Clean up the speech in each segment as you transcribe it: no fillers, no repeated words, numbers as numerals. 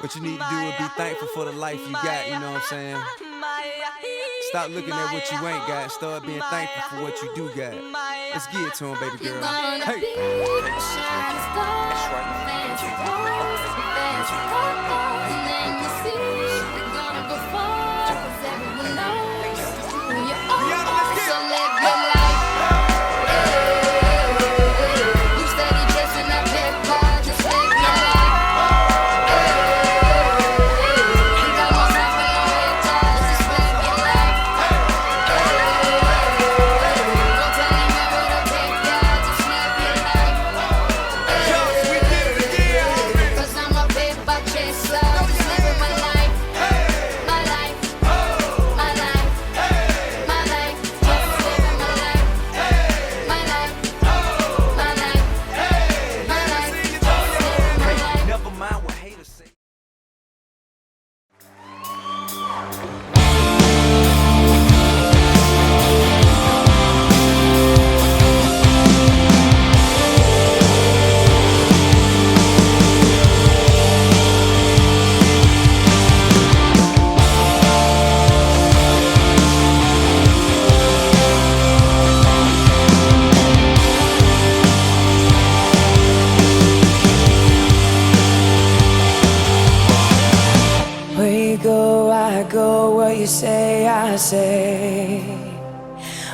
What you need to do is be thankful for the life you got, you know what I'm saying? Stop looking at what you ain't got, start being thankful for what you do got. Let's get it to him, baby girl. Hey! Where you go, I go. What you say, I say.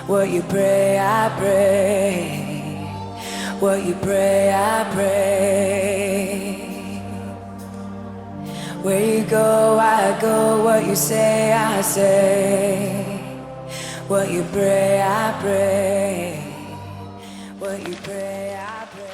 What you pray, I pray. What you pray, I pray. Where you go, I go. What you say, I say. What you pray, I pray. What you pray, I pray.